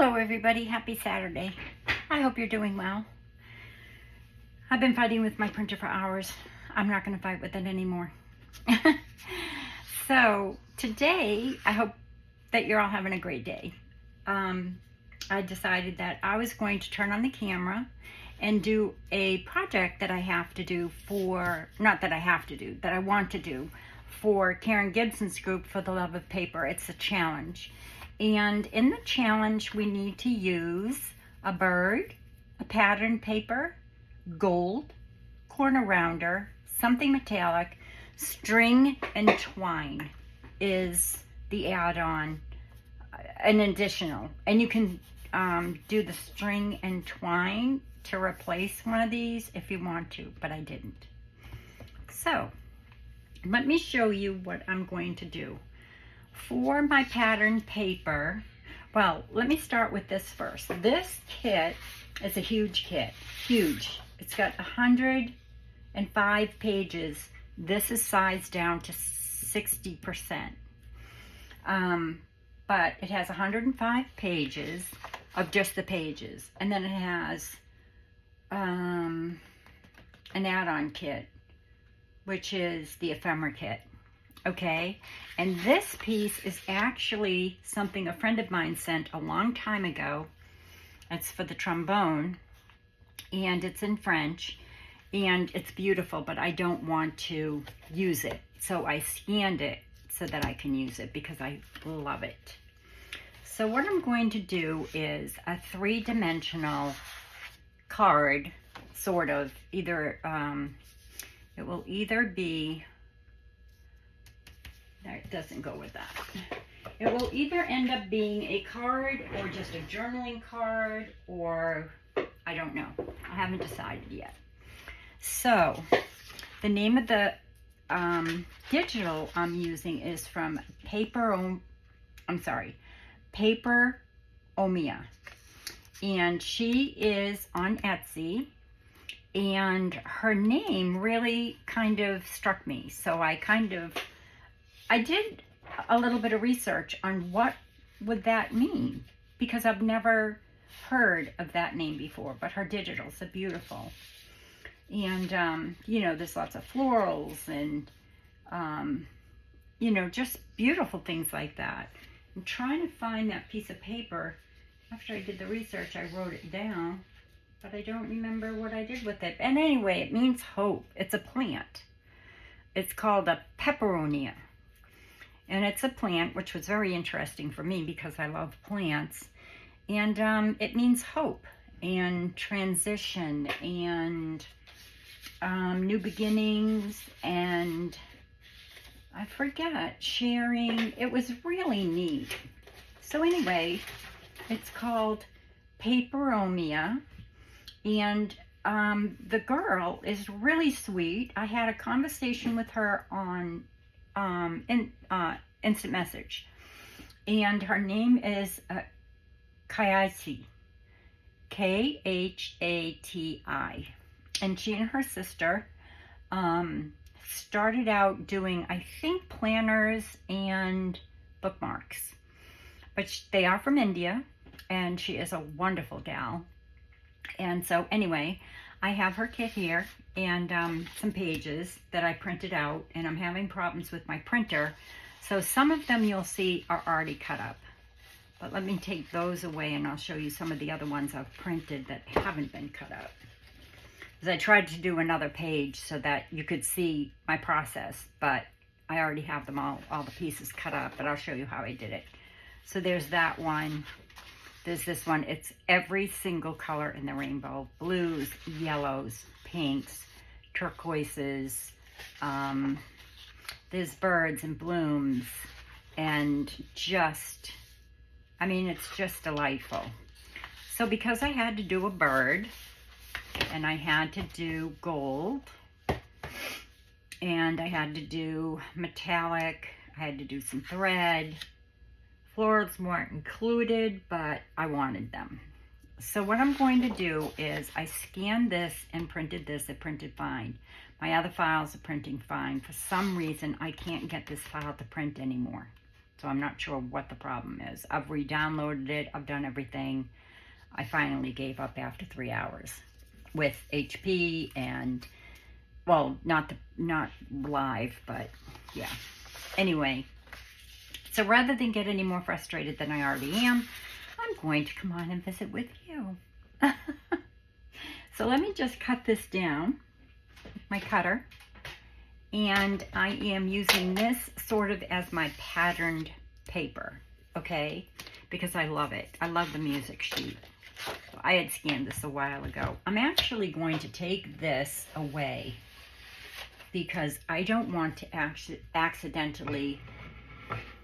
Hello everybody, happy Saturday. I hope you're doing well. I've been fighting with my printer for hours. I'm not going to fight with it anymore. So today, I hope that you're all having a great day. I decided that I was going to turn on the camera and do a project that I have to do for, not that I have to do, that I want to do for Karen Gibson's group For the Love of Paper. It's a challenge. And in the challenge, we need to use a bird, a pattern paper, gold, corner rounder, something metallic, string, and twine is the add-on, an additional. And you can do the string and twine to replace one of these if you want to, but I didn't. So, let me show you what I'm going to do. For my pattern paper, well, let me start with this first. This kit is a huge kit, huge. It's got 105 pages. This is sized down to 60%. But it has 105 pages of just the pages. And then it has an add-on kit, which is the ephemera kit. Okay, and this piece is actually something a friend of mine sent a long time ago. It's for the trombone, and it's in French, and it's beautiful, but I don't want to use it. So I scanned it so that I can use it because I love it. So what I'm going to do is a three-dimensional card, sort of. Either, it will either be, it doesn't go with that. It will either end up being a card or just a journaling card, or I don't know. I haven't decided yet. So the name of the digital I'm using is from ForThe LoveOf, and she is on Etsy, and her name really kind of struck me. So I did a little bit of research on what would that mean, because I've never heard of that name before, but her digitals are beautiful. And, you know, there's lots of florals and, you know, just beautiful things like that. I'm trying to find that piece of paper. After I did the research, I wrote it down, but I don't remember what I did with it. And anyway, it means hope. It's a plant. It's called a peperonia. And it's a plant, which was very interesting for me because I love plants. And it means hope and transition and new beginnings and I forget, sharing. It was really neat. So anyway, it's called Peperomia, and the girl is really sweet. I had a conversation with her on instant message, and her name is Khyati, Khati, and she and her sister started out doing, I think, planners and bookmarks, but they are from India, and she is a wonderful gal. And so anyway, I have her kit here and some pages that I printed out, and I'm having problems with my printer. So some of them you'll see are already cut up. But let me take those away and I'll show you some of the other ones I've printed that haven't been cut up. Because I tried to do another page so that you could see my process, but I already have them all the pieces cut up, but I'll show you how I did it. So there's that one. There's this one. It's every single color in the rainbow. Blues, yellows, pinks, turquoises. There's birds and blooms. And just, I mean, it's just delightful. So because I had to do a bird, and I had to do gold, and I had to do metallic, I had to do some thread. Florals weren't included, but I wanted them. So what I'm going to do is I scanned this and printed this. It printed fine. My other files are printing fine. For some reason, I can't get this file to print anymore. So I'm not sure what the problem is. I've re-downloaded it. I've done everything. I finally gave up after 3 hours with HP and, well, not live, but yeah. Anyway, so rather than get any more frustrated than I already am, I'm going to come on and visit with you. So let me just cut this down with my cutter. And I am using this sort of as my patterned paper, okay? Because I love it. I love the music sheet. I had scanned this a while ago. I'm actually going to take this away because I don't want to accidentally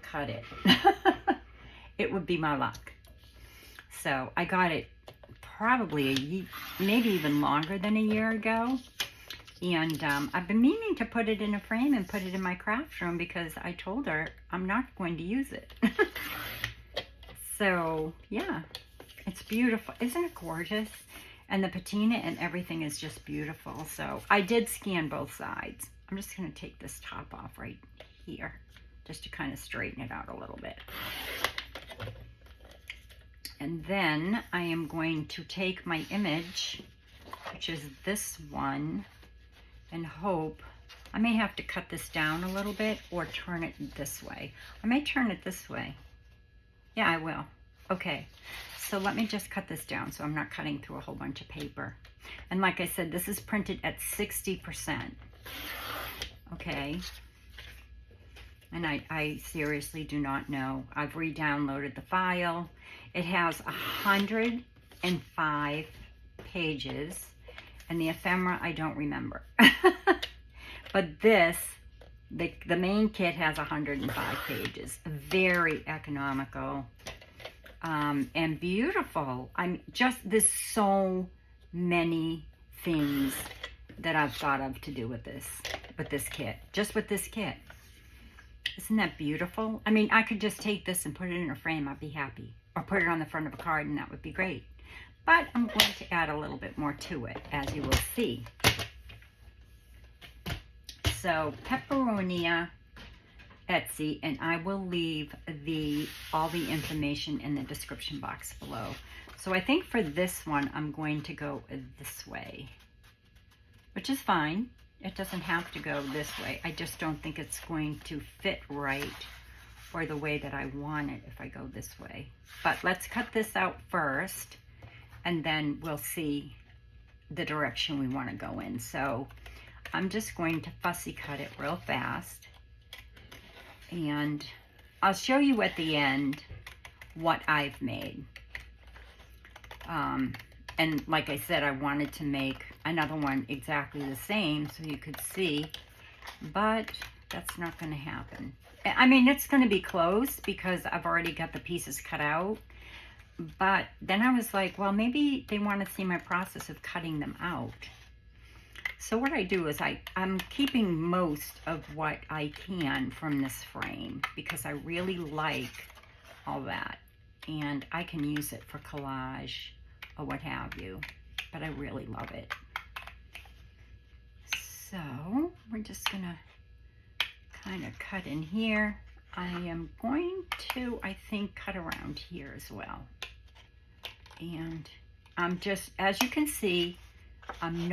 cut it. It would be my luck. So I got it probably maybe even longer than a year ago. And I've been meaning to put it in a frame and put it in my craft room because I told her I'm not going to use it. So, yeah, it's beautiful. Isn't it gorgeous? And the patina and everything is just beautiful. So I did scan both sides. I'm just going to take this top off right here just to kind of straighten it out a little bit. And then I am going to take my image, which is this one, and hope, I may have to cut this down a little bit or turn it this way. I may turn it this way. Yeah, I will. Okay, so let me just cut this down so I'm not cutting through a whole bunch of paper. And like I said, this is printed at 60%. Okay. And I seriously do not know. I've re-downloaded the file. It has 105 pages. And the ephemera, I don't remember. But this, the main kit has 105 pages. Very economical and beautiful. There's so many things that I've thought of to do with this kit. Just with this kit. Isn't that beautiful? I mean, I could just take this and put it in a frame. I'd be happy. Or put it on the front of a card and that would be great. But I'm going to add a little bit more to it, as you will see. So, Pepperonia, Etsy, and I will leave all the information in the description box below. So I think for this one, I'm going to go this way, which is fine. It doesn't have to go this way. I just don't think it's going to fit right or the way that I want it if I go this way. But let's cut this out first, and then we'll see the direction we want to go in. So I'm just going to fussy cut it real fast. And I'll show you at the end what I've made. And like I said, I wanted to make another one exactly the same so you could see, but that's not going to happen. I mean, it's going to be close because I've already got the pieces cut out. But then I was like, well, maybe they want to see my process of cutting them out. So what I do is I'm keeping most of what I can from this frame because I really like all that. And I can use it for collage or what have you. But I really love it. So we're just going to kind of cut in here. I am going to, I think, cut around here as well. And I'm just, as you can see, I'm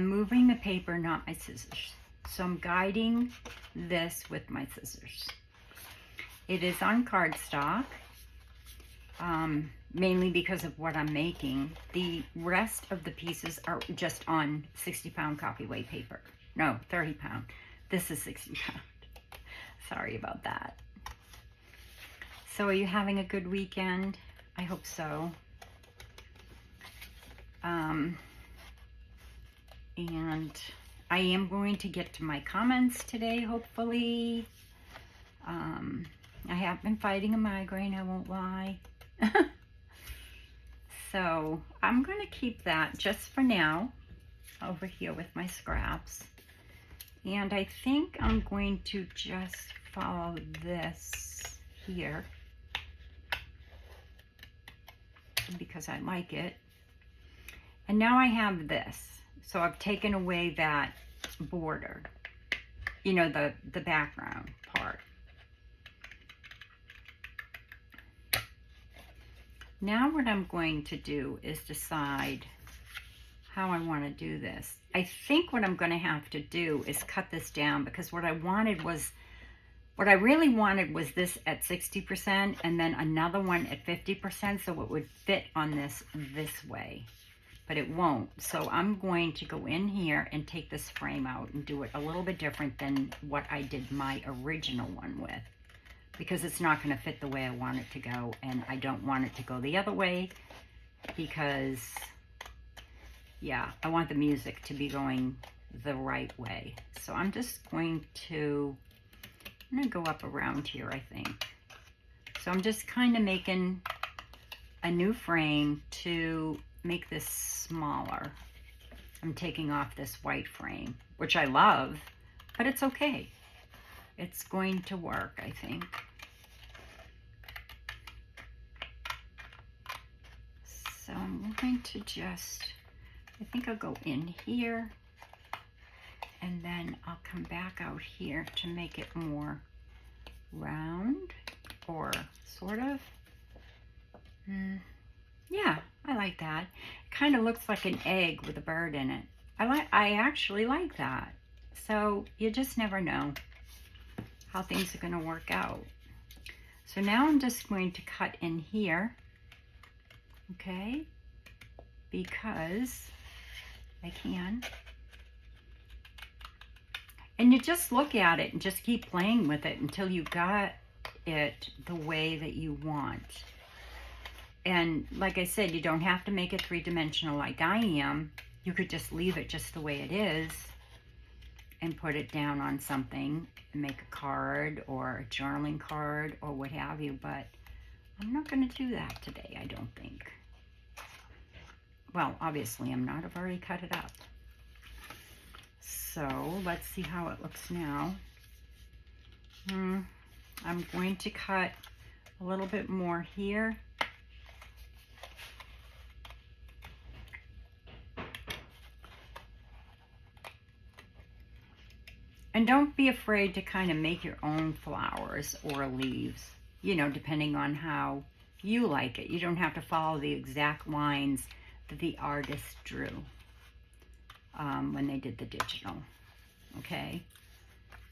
moving the paper, not my scissors. So I'm guiding this with my scissors. It is on cardstock, mainly because of what I'm making. The rest of the pieces are just on 60-pound copy weight paper. No, 30-pound. This is 60-pound. Sorry about that. So are you having a good weekend? I hope so. And I am going to get to my comments today, hopefully. I have been fighting a migraine, I won't lie. So I'm going to keep that just for now over here with my scraps. And I think I'm going to just follow this here because I like it. And now I have this. So I've taken away that border, you know, the background part. Now what I'm going to do is decide how I want to do this. I think what I'm going to have to do is cut this down, because what I really wanted was this at 60% and then another one at 50%, so it would fit on this way, but it won't. So I'm going to go in here and take this frame out and do it a little bit different than what I did my original one with, because it's not going to fit the way I want it to go, and I don't want it to go the other way because, yeah, I want the music to be going the right way. So I'm just going to, I'm going to go up around here, I think. So I'm just kind of making a new frame to make this smaller. I'm taking off this white frame, which I love, but it's okay. It's going to work, I think. So I'm going to just, I think I'll go in here, and then I'll come back out here to make it more round, or sort of. Yeah, I like that. It kind of looks like an egg with a bird in it. I actually like that. So you just never know how things are going to work out. So now I'm just going to cut in here, okay, because I can. And you just look at it and just keep playing with it until you got it the way that you want. And like I said, you don't have to make it three-dimensional like I am. You could just leave it just the way it is and put it down on something and make a card or a journaling card or what have you. But I'm not going to do that today, I don't think. Well, obviously I'm not. I've already cut it up. So let's see how it looks now. I'm going to cut a little bit more here. And don't be afraid to kind of make your own flowers or leaves, you know, depending on how you like it. You don't have to follow the exact lines that the artist drew when they did the digital, okay?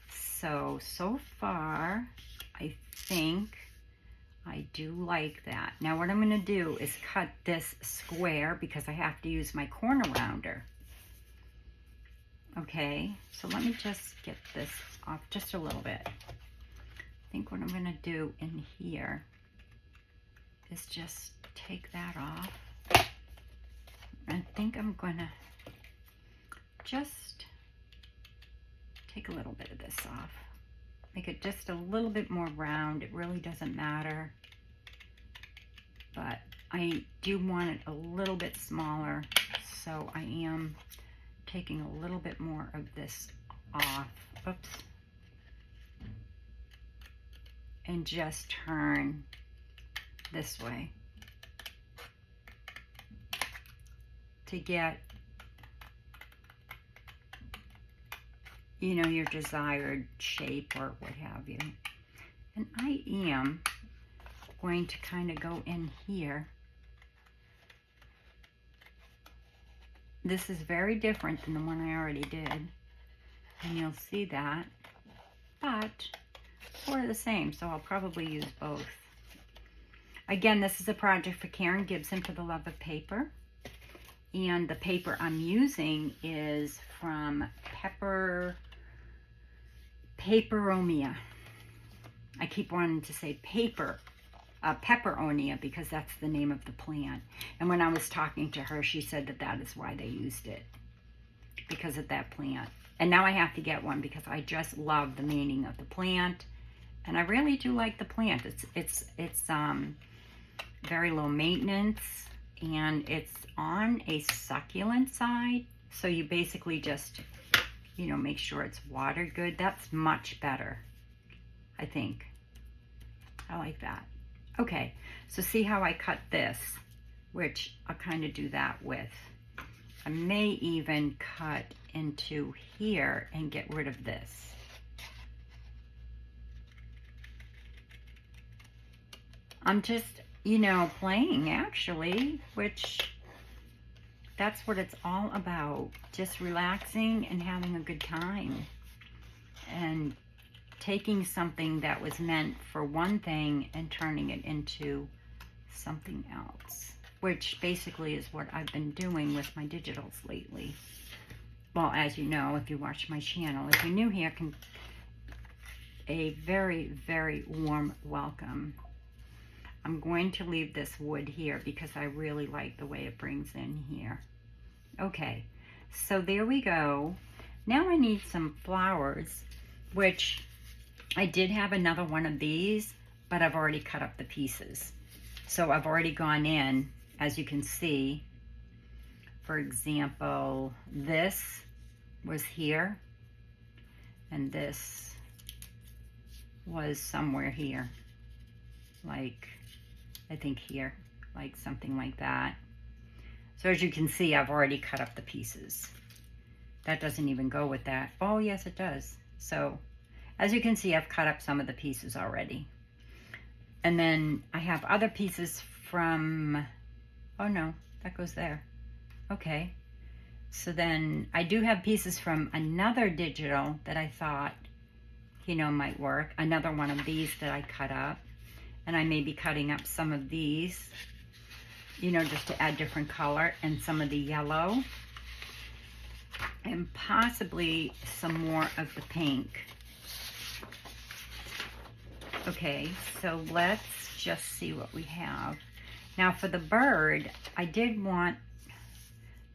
So far, I think I do like that. Now what I'm going to do is cut this square because I have to use my corner rounder. Okay, so let me just get this off just a little bit. I think what I'm going to do in here is just take that off. I think I'm going to just take a little bit of this off. Make it just a little bit more round. It really doesn't matter. But I do want it a little bit smaller, so I am taking a little bit more of this off. Oops. And just turn this way to get, you know, your desired shape or what have you. And I am going to kind of go in here. This is very different than the one I already did, and you'll see that, but sort of the same, so I'll probably use both. Again, this is a project for Karen Gibson for the Love of Paper, and the paper I'm using is from Peperonia. I keep wanting to say Pepperonia because that's the name of the plant. And when I was talking to her, she said that that is why they used it, because of that plant. And now I have to get one because I just love the meaning of the plant, and I really do like the plant. It's very low maintenance, and it's on a succulent side. So you basically just, you know, make sure it's watered good. That's much better, I think. I like that. Okay, so see how I cut this, which I'll kind of do that with. I may even cut into here and get rid of this. you know, playing actually, which that's what it's all about. Just relaxing and having a good time. And taking something that was meant for one thing and turning it into something else, which basically is what I've been doing with my digitals lately. Well, as you know, if you watch my channel, if you're new here, a very, very warm welcome. I'm going to leave this wood here because I really like the way it brings in here. Okay, so there we go. Now I need some flowers, which I did have another one of these, but I've already cut up the pieces. So I've already gone in, as you can see. For example, this was here, and this was somewhere here, like, I think here, like something like that. So as you can see, I've already cut up the pieces. That doesn't even go with that. Oh, yes, it does. So as you can see, I've cut up some of the pieces already. And then I have other pieces from, oh no, that goes there. Okay. So then I do have pieces from another digital that I thought, you know, might work. Another one of these that I cut up. And I may be cutting up some of these, you know, just to add different color, and some of the yellow. And possibly some more of the pink. Okay, so let's just see what we have. Now for the bird, I did want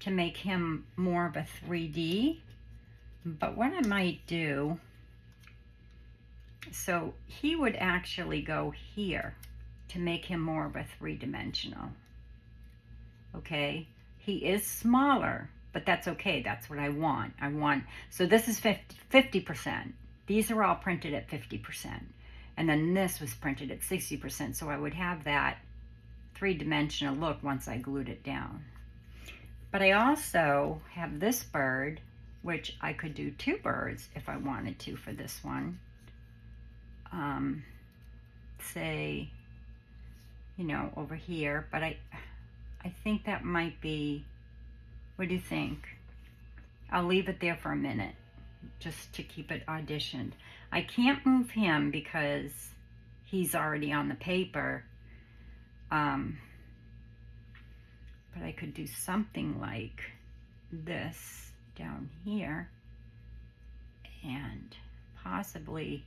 to make him more of a 3D, but what I might do, so he would actually go here to make him more of a 3-dimensional. Okay, he is smaller, but that's okay. That's what I want. So this is 50%. These are all printed at 50%. And then this was printed at 60%. So I would have that 3-dimensional look once I glued it down. But I also have this bird, which I could do 2 birds if I wanted to for this one. Say, you know, over here, but I think that might be, what do you think? I'll leave it there for a minute, just to keep it auditioned. I can't move him because he's already on the paper, but I could do something like this down here, and possibly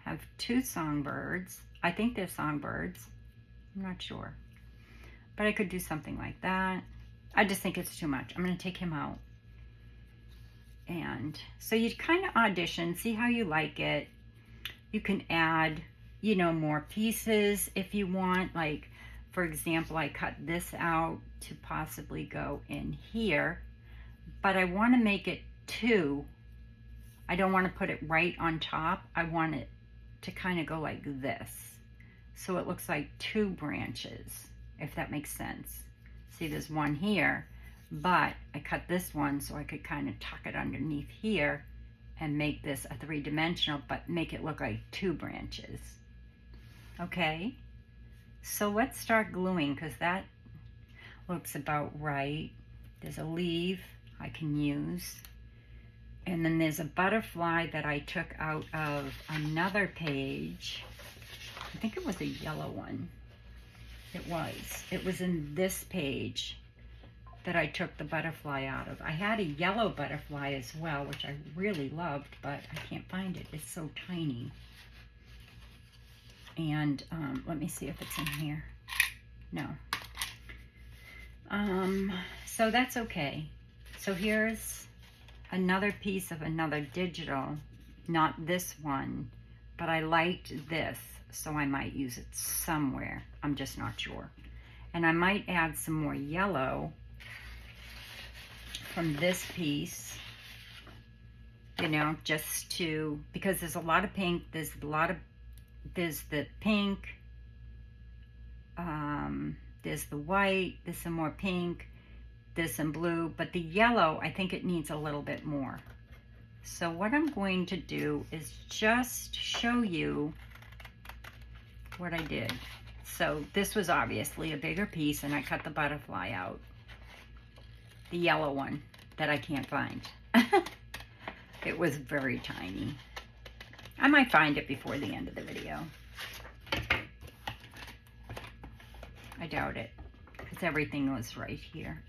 have 2 songbirds. I think they're songbirds. I'm not sure. But I could do something like that. I just think it's too much. I'm going to take him out. And so you kind of audition, see how you like it. You can add, you know, more pieces if you want. Like, for example, I cut this out to possibly go in here. But I want to make it 2. I don't want to put it right on top. I want it to kind of go like this. So it looks like 2 branches, if that makes sense. See, there's one here, but I cut this one so I could kind of tuck it underneath here and make this a 3-dimensional, but make it look like 2 branches. Okay, so let's start gluing, because that looks about right. There's a leaf I can use. And then there's a butterfly that I took out of another page. I think it was a yellow one. It was in this page that I took the butterfly out of. I had a yellow butterfly as well, which I really loved, but I can't find it. It's so tiny. And let me see if it's in here. No. So that's okay. So here's another piece of another digital, not this one, but I liked this, so I might use it somewhere. I'm just not sure. And I might add some more yellow from this piece, you know, just to, because there's a lot of pink, there's the pink, there's the white, there's some more pink, there's some blue, but the yellow, I think it needs a little bit more. So what I'm going to do is just show you what I did. So this was obviously a bigger piece, and I cut the butterfly out. The yellow one that I can't find. It was very tiny. I might find it before the end of the video. I doubt it, because everything was right here.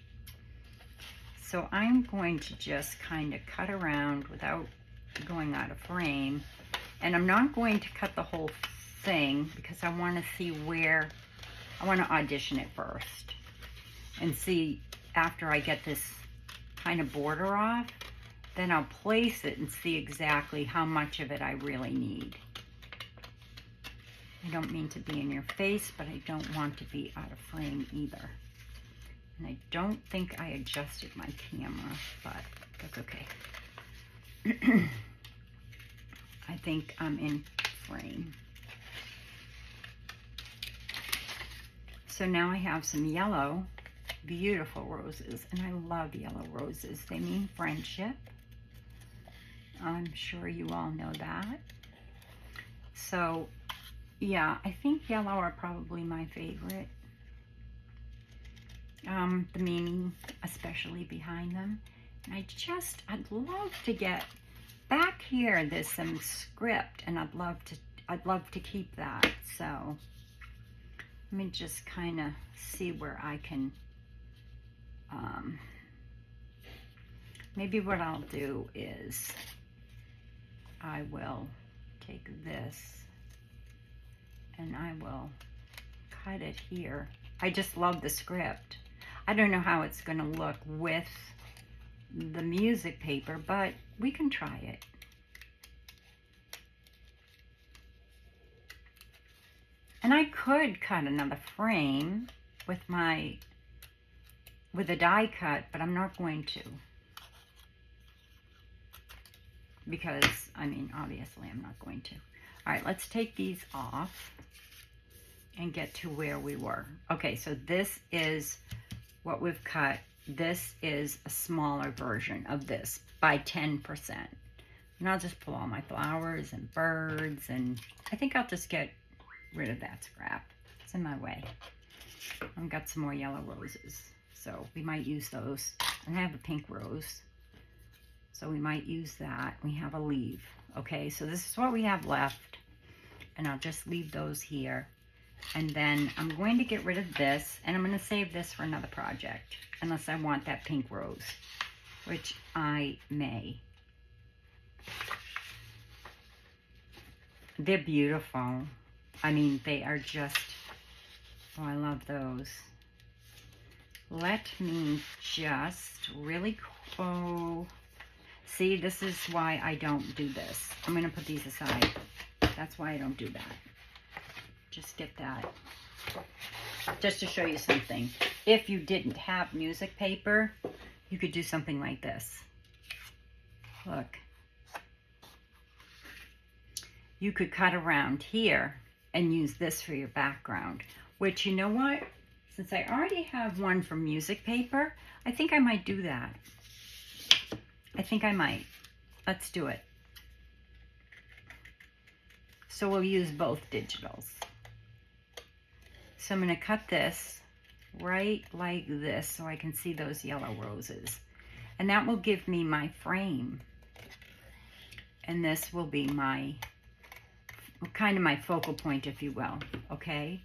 So I'm going to just kind of cut around without going out of frame. And I'm not going to cut the whole thing because I want to see where, I want to audition it first. And see, after I get this kind of border off, then I'll place it and see exactly how much of it I really need. I don't mean to be in your face, but I don't want to be out of frame either. And I don't think I adjusted my camera, but that's okay. I think I'm in frame. So now I have some yellow, beautiful roses, and I love yellow roses. They mean friendship. I'm sure you all know that. So yeah, I think yellow are probably my favorite. The meaning especially behind them. And I'd love to get back here. There's some script, and I'd love to keep that. So let me just kind of see where I can, maybe what I'll do is I will take this and I will cut it here. I just love the script. I don't know how it's going to look with the music paper, but we can try it. And I could cut another frame with a die cut, but I'm not going to. Because, I mean, obviously I'm not going to. All right, let's take these off and get to where we were. Okay, so this is what we've cut. This is a smaller version of this by 10%. And I'll just pull all my flowers and birds, and I think I'll just get rid of that scrap. It's in my way. I've got some more yellow roses, so we might use those. And I have a pink rose, so we might use that. We have a leaf. Okay, so this is what we have left, and I'll just leave those here. And then I'm going to get rid of this, and I'm going to save this for another project, unless I want that pink rose, which I may. They're beautiful. I mean, they are just, oh, I love those. Let me just really, oh, see, this is why I don't do this. I'm going to put these aside. That's why I don't do that. Just get that. Just to show you something. If you didn't have music paper, you could do something like this. Look. You could cut around here and use this for your background. Which, you know what? Since I already have one for music paper, I think I might do that. I think I might. Let's do it. So we'll use both digitals. So I'm going to cut this right like this so I can see those yellow roses. And that will give me my frame. And this will be my, kind of my focal point, if you will. Okay?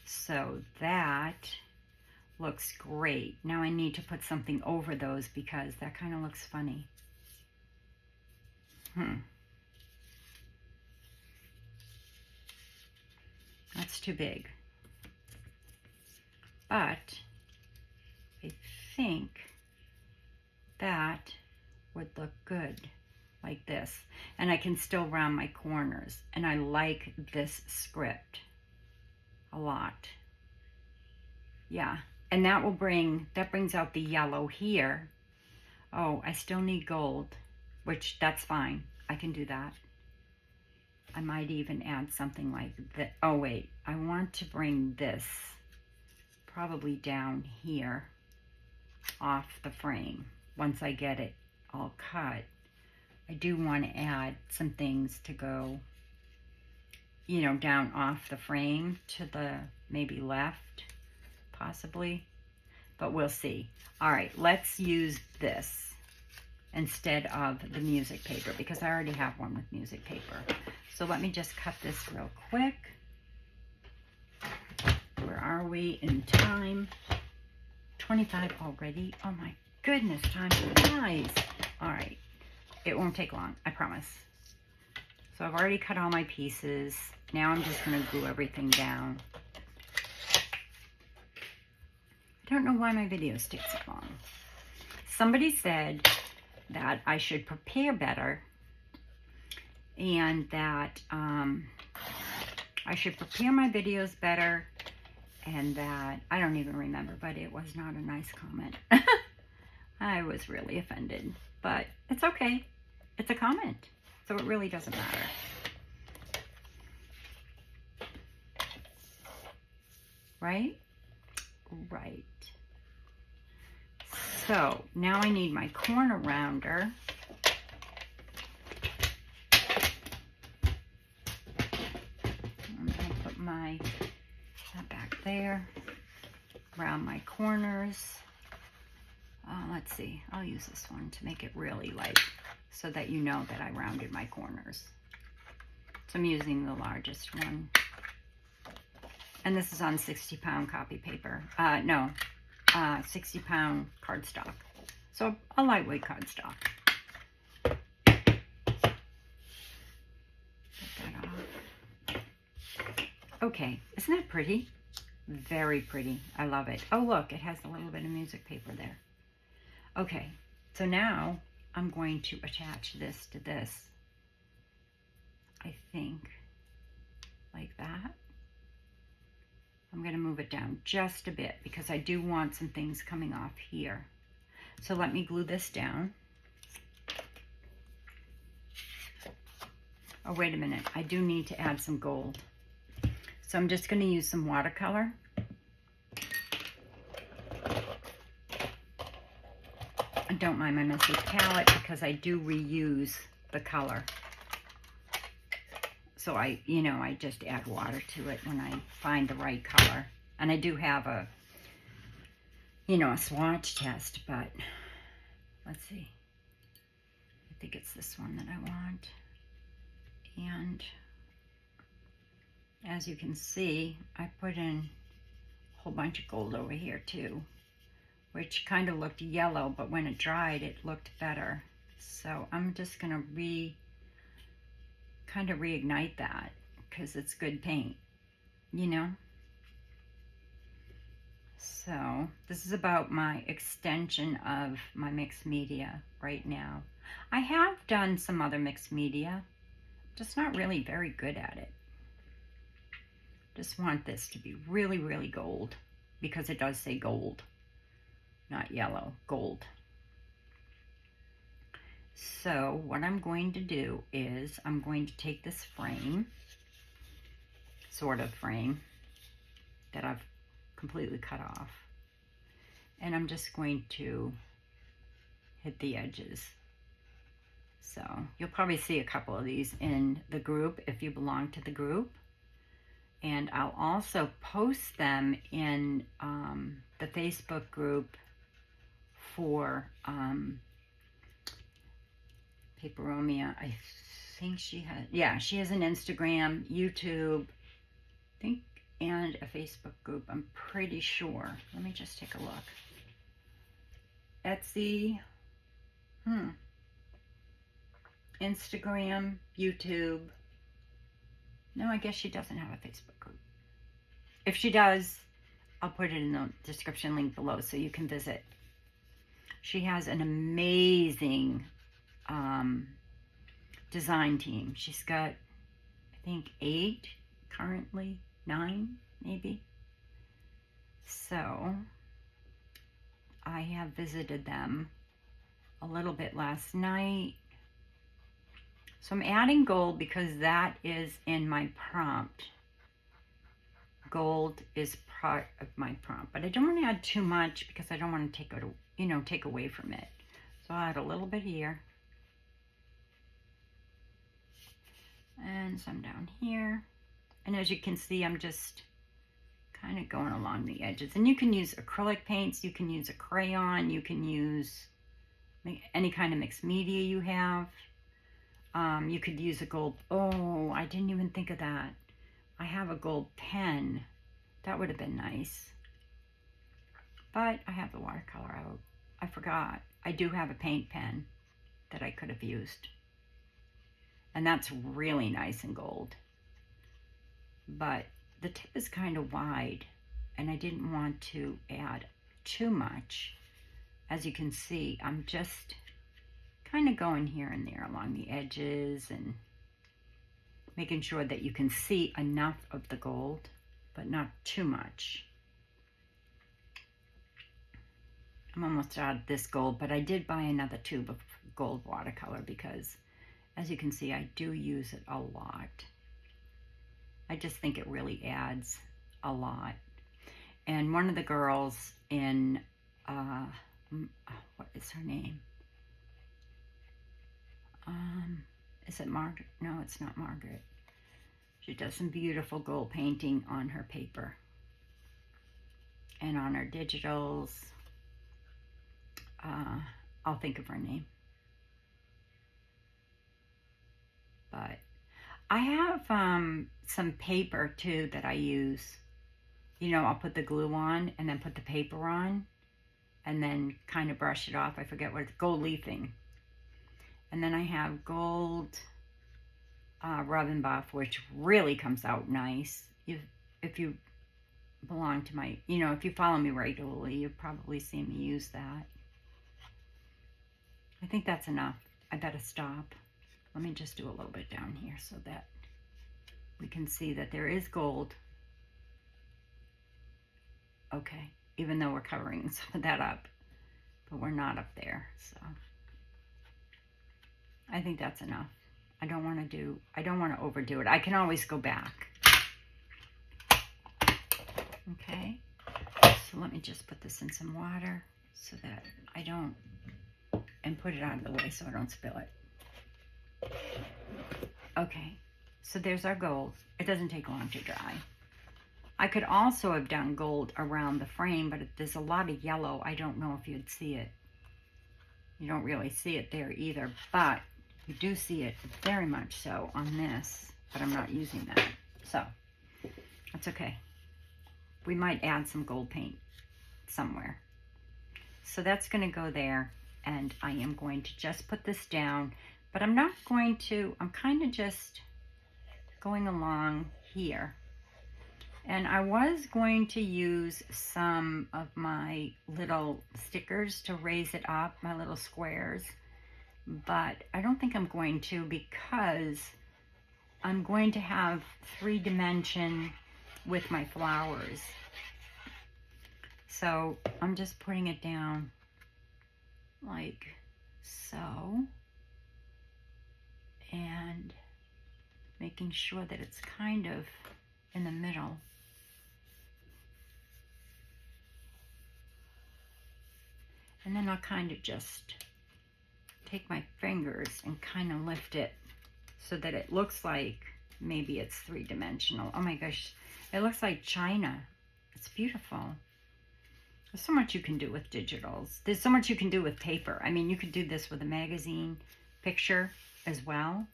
So that looks great. Now I need to put something over those because that kind of looks funny. That's too big. But I think that would look good like this. And I can still round my corners. And I like this script a lot. Yeah. And that will brings out the yellow here. Oh, I still need gold, which that's fine. I can do that. I might even add something like that. Oh, wait. I want to bring this probably down here off the frame. Once I get it all cut, I do want to add some things to go, you know, down off the frame to the maybe left, possibly, but we'll see. All right, let's use this instead of the music paper because I already have one with music paper. So let me just cut this real quick. Where are we in time? 25 already. Oh my goodness, time flies. All right, it won't take long, I promise. So I've already cut all my pieces. Now I'm just gonna glue everything down. I don't know why my videos take so long. Somebody said that I should prepare better and that I should prepare my videos better, and that, I don't even remember, but it was not a nice comment. I was really offended, but it's okay. It's a comment, so it really doesn't matter. Right? Right. So now I need my corner rounder. I'm going to put that back there around my corners. Let's see, I'll use this one to make it really light so that you know that I rounded my corners. So I'm using the largest one. And this is on 60-pound copy paper. 60-pound cardstock. So a lightweight cardstock. Get that off. Okay, isn't that pretty? Very pretty. I love it. Oh, look, it has a little bit of music paper there. Okay, so now I'm going to attach this to this. I think like that. I'm going to move it down just a bit because I do want some things coming off here. So let me glue this down. Oh, wait a minute. I do need to add some gold. So I'm just going to use some watercolor. I don't mind my messy palette because I do reuse the color. So I just add water to it when I find the right color. And I do have a swatch test, but let's see. I think it's this one that I want. And as you can see, I put in a whole bunch of gold over here too, which kind of looked yellow, but when it dried, it looked better. So I'm just gonna kind of reignite that because it's good paint, So this is about my extension of my mixed media right now. I have done some other mixed media, just not really very good at it. Just want this to be really, really gold because it does say gold, not yellow, gold. So what I'm going to do is I'm going to take this frame, sort of frame, that I've completely cut off, and I'm just going to hit the edges. So you'll probably see a couple of these in the group if you belong to the group. And I'll also post them in the Facebook group for PaperFB. I think she has an Instagram, YouTube, I think, and a Facebook group. I'm pretty sure. Let me just take a look. Etsy, Instagram, YouTube. No, I guess she doesn't have a Facebook group. If she does, I'll put it in the description link below so you can visit. She has an amazing design team. She's got, I think, 8 currently, 9 maybe. So I have visited them a little bit last night. So I'm adding gold because that is in my prompt. Gold is part of my prompt, but I don't want to add too much because I don't want to take it, take away from it. So I'll add a little bit here. And some down here. And as you can see, I'm just kind of going along the edges. And you can use acrylic paints, you can use a crayon, you can use any kind of mixed media you have. You could use a gold, oh, I didn't even think of that. I have a gold pen. That would have been nice. But I have the watercolor out. I forgot. I do have a paint pen that I could have used. And that's really nice and gold. But the tip is kind of wide, and I didn't want to add too much. As you can see, I'm just kind of going here and there along the edges and making sure that you can see enough of the gold, but not too much. I'm almost out of this gold, but I did buy another tube of gold watercolor because, as you can see, I do use it a lot. I just think it really adds a lot. And one of the girls in, what is her name? Is it Margaret? No, it's not Margaret. She does some beautiful gold painting on her paper and on her digitals. I'll think of her name. But I have some paper too that I use. You know, I'll put the glue on and then put the paper on and then kind of brush it off. I forget what it's, gold leafing. And then I have gold rub and buff, which really comes out nice. If you belong to my, you know, if you follow me regularly, you've probably seen me use that. I think that's enough. I better stop. Let me just do a little bit down here so that we can see that there is gold. Okay, even though we're covering some of that up, but we're not up there, so I think that's enough. I don't want to overdo it. I can always go back. Okay, so let me just put this in some water so that I don't, and put it out of the way so I don't spill it. Okay, so there's our gold. It doesn't take long to dry. I could also have done gold around the frame, but there's a lot of yellow. I don't know if you'd see it. You don't really see it there either, but you do see it very much so on this, but I'm not using that. So that's okay. We might add some gold paint somewhere. So that's going to go there, and I am going to just put this down, but I'm not going to, I'm kind of just going along here. And I was going to use some of my little stickers to raise it up, my little squares, but I don't think I'm going to because I'm going to have 3-dimension with my flowers. So I'm just putting it down like so and making sure that it's kind of in the middle. And then I'll kind of just take my fingers and kind of lift it so that it looks like maybe it's 3-dimensional. Oh my gosh, it looks like China. It's beautiful. There's so much you can do with digitals. There's so much you can do with paper. I mean, you could do this with a magazine picture as well.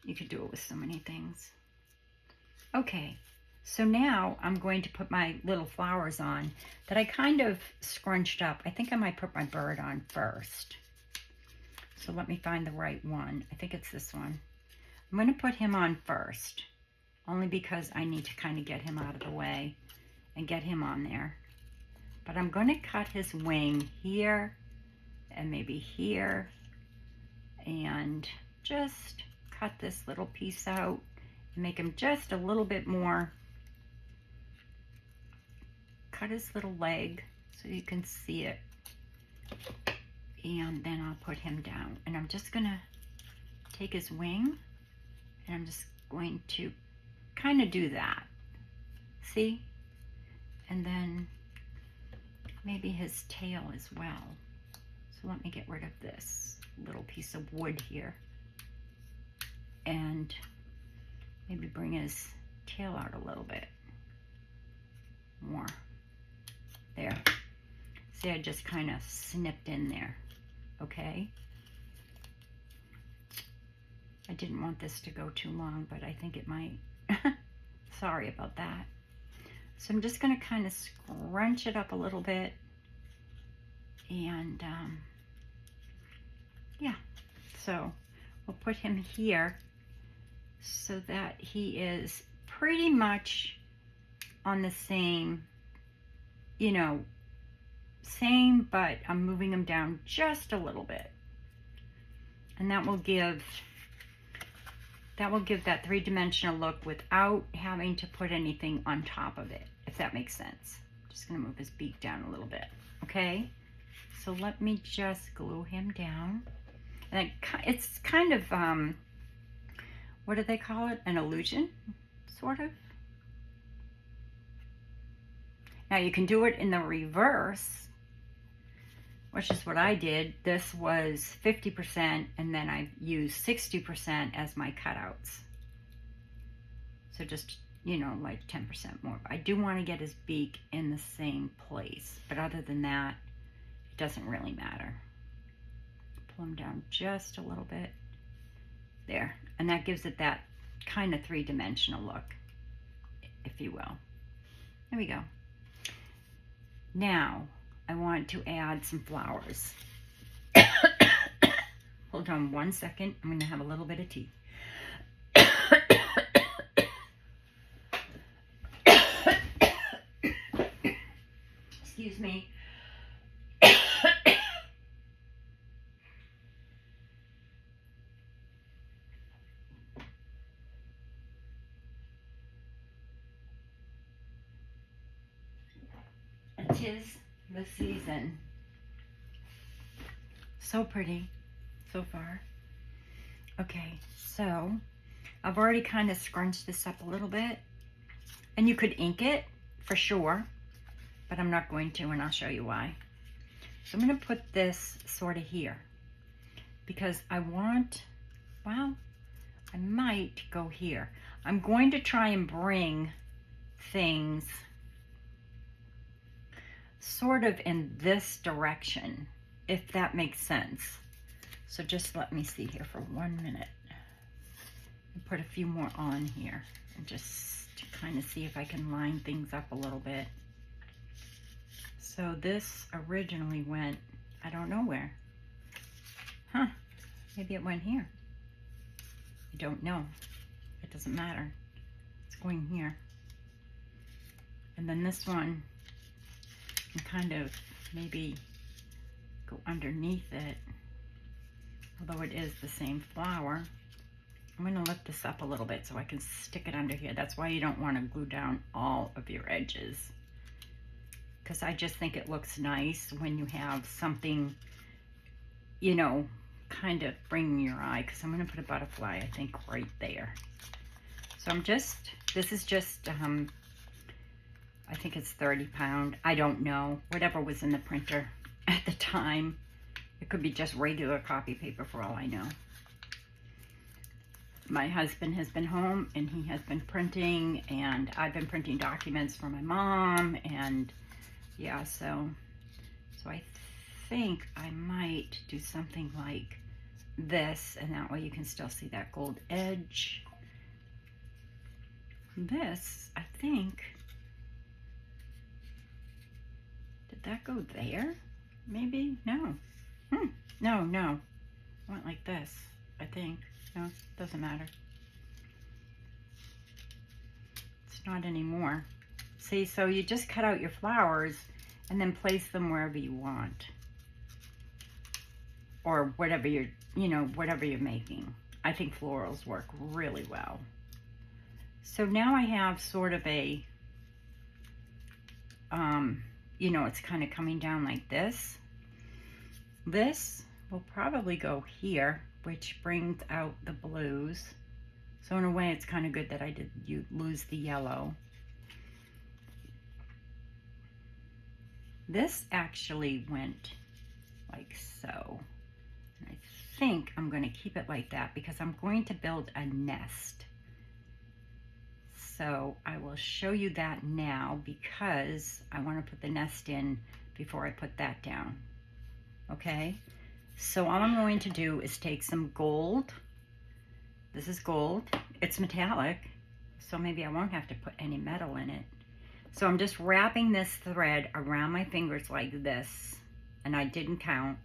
You could do it with so many things. Okay, so now I'm going to put my little flowers on that I kind of scrunched up. I think I might put my bird on first. So let me find the right one. I think it's this one. I'm going to put him on first, only because I need to kind of get him out of the way and get him on there. But I'm going to cut his wing here and maybe here and just cut this little piece out and make him just a little bit more. Cut his little leg so you can see it. And then I'll put him down. And I'm just going to take his wing and I'm just going to kind of do that. See? And then maybe his tail as well. So let me get rid of this little piece of wood here. And maybe bring his tail out a little bit. more. There. See, I just kind of snipped in there. Okay. I didn't want this to go too long, but I think it might. Sorry about that. So I'm just going to kind of scrunch it up a little bit. And yeah, so we'll put him here so that he is pretty much on the same, you know, same, but I'm moving him down just a little bit. And that will give that three-dimensional look without having to put anything on top of it, if that makes sense. Just gonna move his beak down a little bit, okay? So let me just glue him down. And it's kind of, what do they call it? An illusion, sort of. Now you can do it in the reverse, which is what I did. This was 50%, and then I used 60% as my cutouts. So just, you know, like 10% more. I do want to get his beak in the same place, but other than that, it doesn't really matter. Pull him down just a little bit. There. And that gives it that kind of three-dimensional look, if you will. There we go. Now, I want to add some flowers. Hold on one second. I'm going to have a little bit of tea. Excuse me. Tis the season. So pretty so far. Okay, so I've already kind of scrunched this up a little bit, and you could ink it for sure, but I'm not going to, and I'll show you why. So I'm going to put this sort of here because I want, well, I might go here. I'm going to try and bring things sort of in this direction, if that makes sense. So just let me see here for 1 minute. And put a few more on here and just to kind of see if I can line things up a little bit. So this originally went, I don't know where. Huh, maybe it went here. I don't know. It doesn't matter. It's going here. And then this one, and kind of maybe go underneath it, although it is the same flower. I'm going to lift this up a little bit so I can stick it under here. That's why you don't want to glue down all of your edges, because I just think it looks nice when you have something, you know, kind of bringing your eye, because I'm going to put a butterfly, I think, right there. So I'm just, this is just, I think it's 30 pound. I don't know. Whatever was in the printer at the time. It could be just regular copy paper for all I know. My husband has been home and he has been printing, and I've been printing documents for my mom, and yeah, so I think I might do something like this, and that way you can still see that gold edge. This, I think, did that go there? Maybe? No. No. I went like this, I think. No, doesn't matter. It's not anymore. See, so you just cut out your flowers and then place them wherever you want. Or whatever you're, you know, whatever you're making. I think florals work really well. So now I have sort of a, you know, it's kind of coming down like this. This will probably go here, which brings out the blues. So in a way, it's kind of good that I did lose the yellow. This actually went like so. And I think I'm going to keep it like that because I'm going to build a nest. So I will show you that now because I want to put the nest in before I put that down. Okay, so all I'm going to do is take some gold. This is gold. It's metallic, so maybe I won't have to put any metal in it. So I'm just wrapping this thread around my fingers like this, and I didn't count.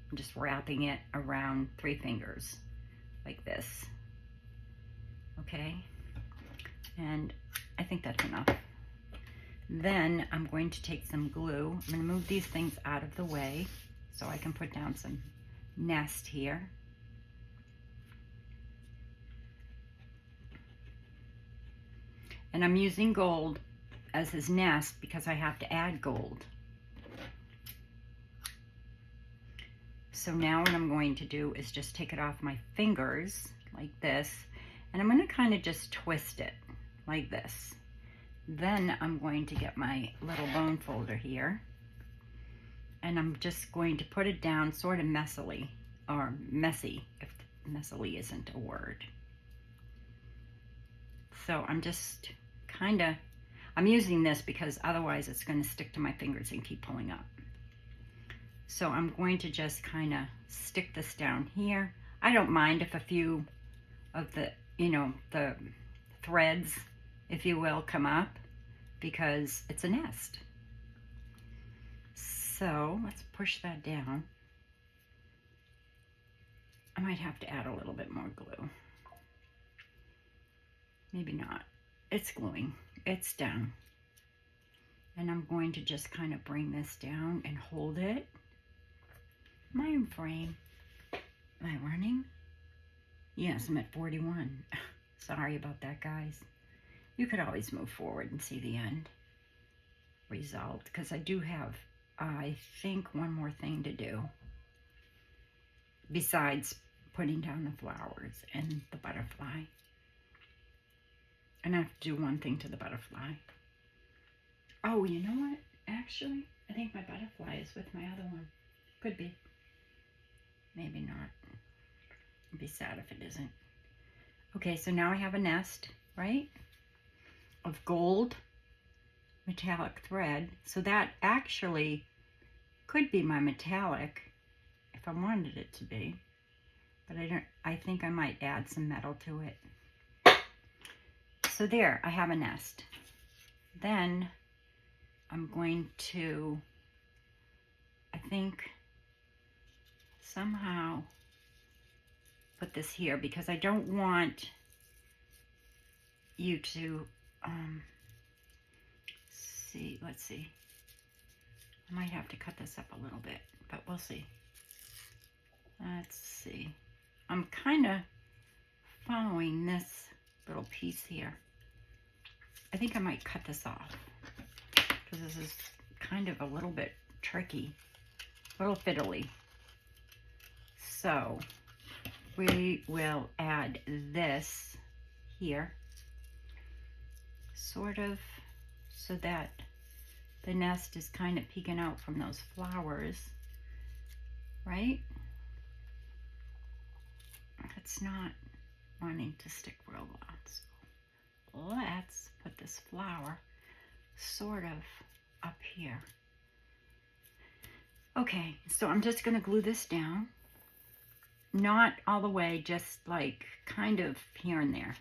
I'm just wrapping it around 3 fingers like this. Okay, and I think that's enough. Then I'm going to take some glue. I'm going to move these things out of the way so I can put down some nest here. And I'm using gold as his nest because I have to add gold. So now what I'm going to do is just take it off my fingers like this, and I'm going to kind of just twist it like this. Then I'm going to get my little bone folder here, and I'm just going to put it down sort of messily, or messy, if messily isn't a word. So I'm just kind of, I'm using this because otherwise it's going to stick to my fingers and keep pulling up. So I'm going to just kind of stick this down here. I don't mind if a few of the, the threads, if you will, come up because it's a nest. So let's push that down. I might have to add a little bit more glue. Maybe not. It's gluing. It's down. And I'm going to just kind of bring this down and hold it. Mind frame. Am I running? Yes, I'm at 41. Sorry about that, guys. You could always move forward and see the end result, because I do have, I think, one more thing to do besides putting down the flowers and the butterfly. And I have to do one thing to the butterfly. Oh, you know what? Actually, I think my butterfly is with my other one. Could be. Maybe not. I'd be sad if it isn't. Okay, so now I have a nest, right? Of gold metallic thread. So that actually could be my metallic if I wanted it to be. But I think I might add some metal to it. So there, I have a nest. Then I'm going to, I think, somehow put this here because I don't want you to see. Let's see. I might have to cut this up a little bit, but we'll see. Let's see. I'm kind of following this little piece here. I think I might cut this off because this is kind of a little bit tricky, a little fiddly. So we will add this here, sort of, so that the nest is kind of peeking out from those flowers, right? It's not wanting to stick real well. So let's put this flower sort of up here. Okay, so I'm just going to glue this down. Not all the way, just like kind of here and there,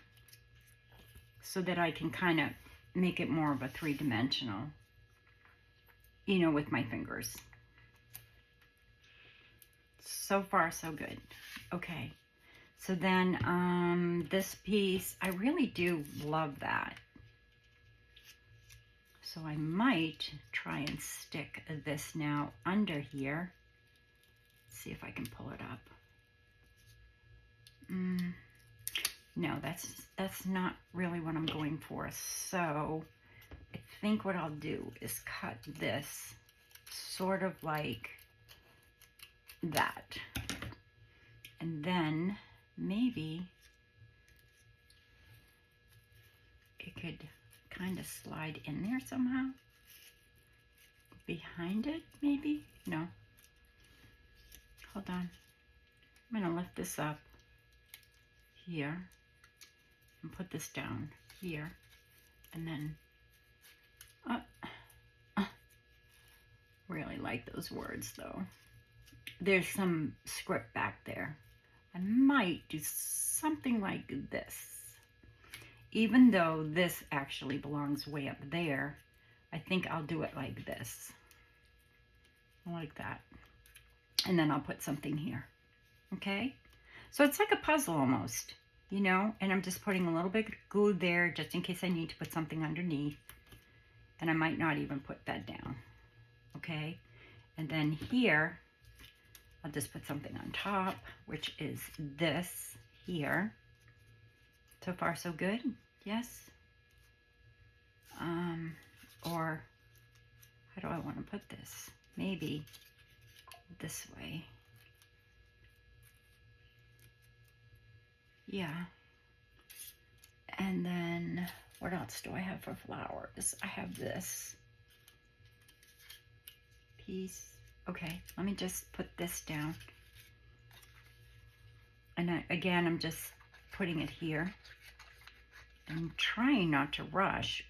so that I can kind of make it more of a three-dimensional, with my fingers. So far, so good. Okay, so then this piece, I really do love that. So I might try and stick this now under here. See if I can pull it up. No, that's not really what I'm going for. So I think what I'll do is cut this sort of like that. And then maybe it could kind of slide in there somehow. Behind it, maybe? No. Hold on. I'm going to lift this up here and put this down here, And then, really like those words though. There's some script back there. I might do something like this. Even though this actually belongs way up there, I think I'll do it like this. Like that. And then I'll put something here. Okay? So it's like a puzzle almost, you know? And I'm just putting a little bit of glue there just in case I need to put something underneath. And I might not even put that down. Okay? And then here, I'll just put something on top, which is this here. So far, so good? Yes? Or how do I want to put this? Maybe this way. Yeah. And then what else do I have for flowers? I have this piece. Okay, let me just put this down. And again, I'm just putting it here. I'm trying not to rush,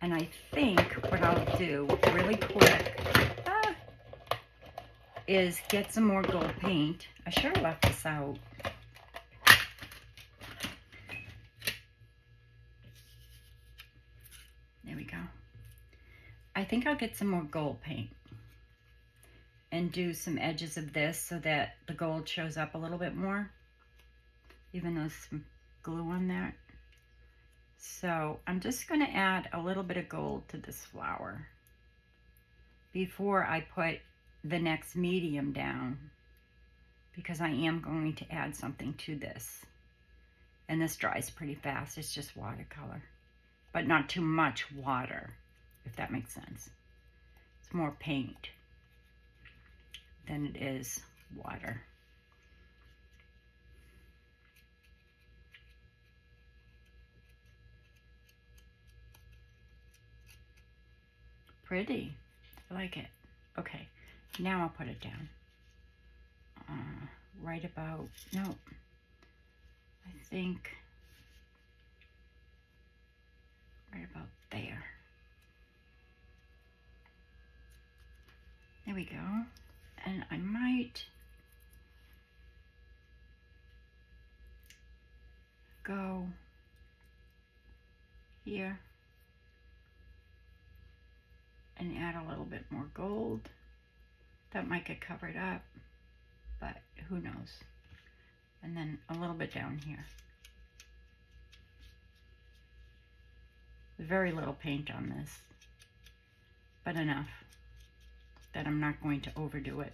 and I think what I'll do really quick is get some more gold paint. I should have left this out. There we go. I think I'll get some more gold paint and do some edges of this so that the gold shows up a little bit more, even though there's some glue on that. So I'm just going to add a little bit of gold to this flower before I put the next medium down, because I am going to add something to this. And this dries pretty fast. It's just watercolor, but not too much water, if that makes sense. It's more paint than it is water. Pretty. I like it. Okay, now I'll put it down. Right about, no, I think right about there. There we go. And I might go here and add a little bit more gold. That might get covered up, but who knows. And then a little bit down here. Very little paint on this, but enough that I'm not going to overdo it,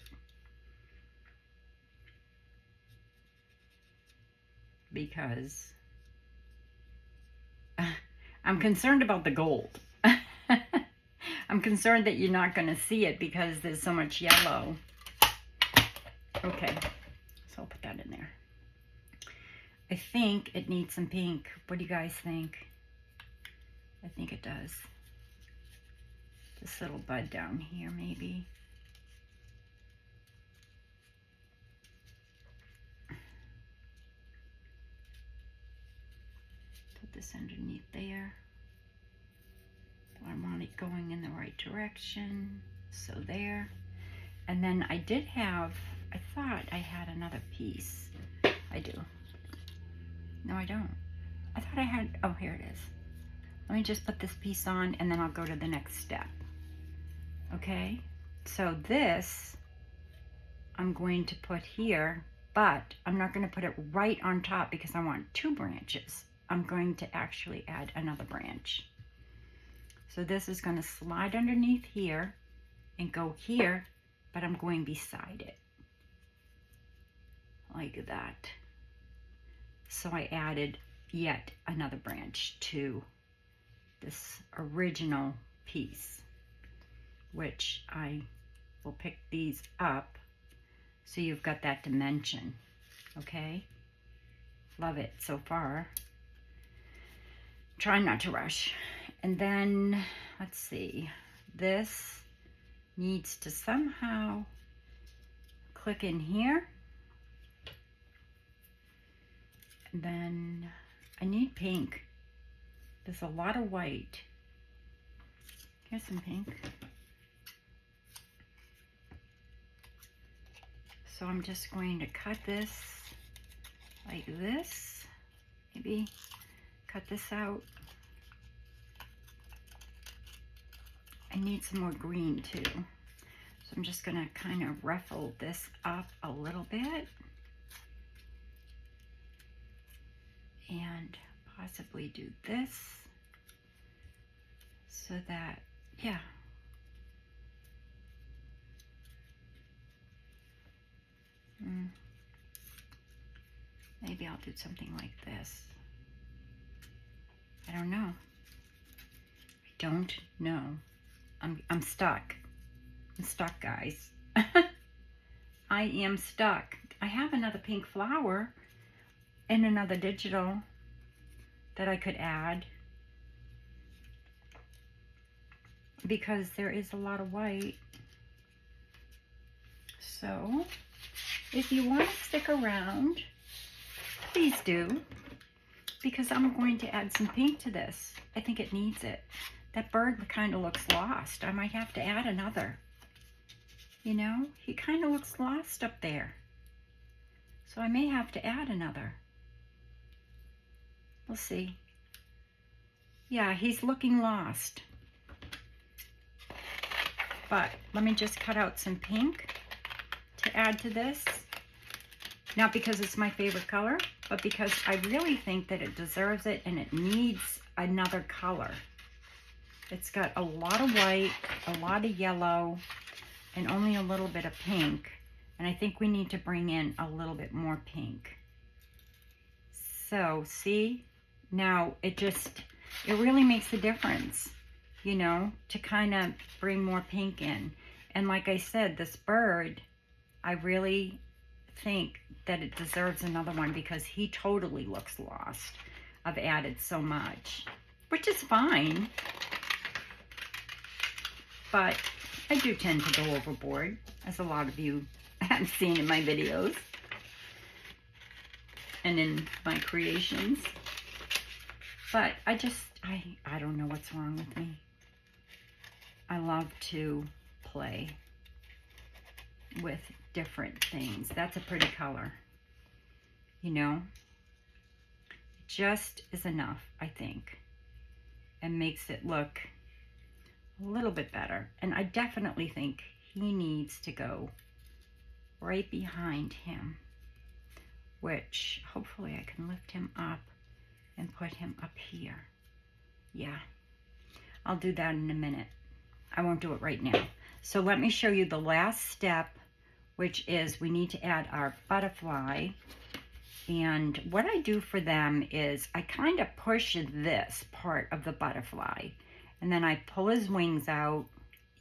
because I'm concerned about the gold. I'm concerned that you're not going to see it because there's so much yellow. Okay, so I'll put that in there. I think it needs some pink. What do you guys think? I think it does. This little bud down here, maybe. Put this underneath there. I want it going in the right direction. So there. And then I did have, I thought I had another piece. I do. No, I don't. I thought I had, oh, here it is. Let me just put this piece on and then I'll go to the next step. Okay, so this I'm going to put here, but I'm not going to put it right on top because I want two branches. I'm going to actually add another branch. So this is going to slide underneath here and go here, but I'm going beside it. Like that. So I added yet another branch to this original piece, which I will pick these up so you've got that dimension. Okay, love it so far. Try not to rush. And then let's see, this needs to somehow click in here. And then I need pink. There's a lot of white. Here's some pink. So I'm just going to cut this like this. Maybe cut this out. I need some more green too. So I'm just gonna kind of ruffle this up a little bit. And possibly do this so that, yeah. Maybe I'll do something like this. I don't know. I don't know. I'm stuck. I'm stuck, guys. I am stuck. I have another pink flower and another digital that I could add because there is a lot of white. So if you want to stick around, please do, because I'm going to add some pink to this. I think it needs it. That bird kind of looks lost. I might have to add another. You know, he kind of looks lost up there. So I may have to add another. We'll see. Yeah, he's looking lost. But let me just cut out some pink to add to this. Not because it's my favorite color, but because I really think that it deserves it and it needs another color. It's got a lot of white, a lot of yellow, and only a little bit of pink. And I think we need to bring in a little bit more pink. So, see? Now, it really makes a difference, you know, to kind of bring more pink in. And like I said, this bird, I really think that it deserves another one because he totally looks lost. I've added so much, which is fine. But I do tend to go overboard, as a lot of you have seen in my videos and in my creations. But I don't know what's wrong with me. I love to play with different things. That's a pretty color, you know. It just is enough, I think, and makes it look a little bit better. And I definitely think he needs to go right behind him, which hopefully I can lift him up and put him up here. Yeah, I'll do that in a minute. I won't do it right now. So let me show you the last step, which is we need to add our butterfly. And what I do for them is I kind of push this part of the butterfly, and then I pull his wings out,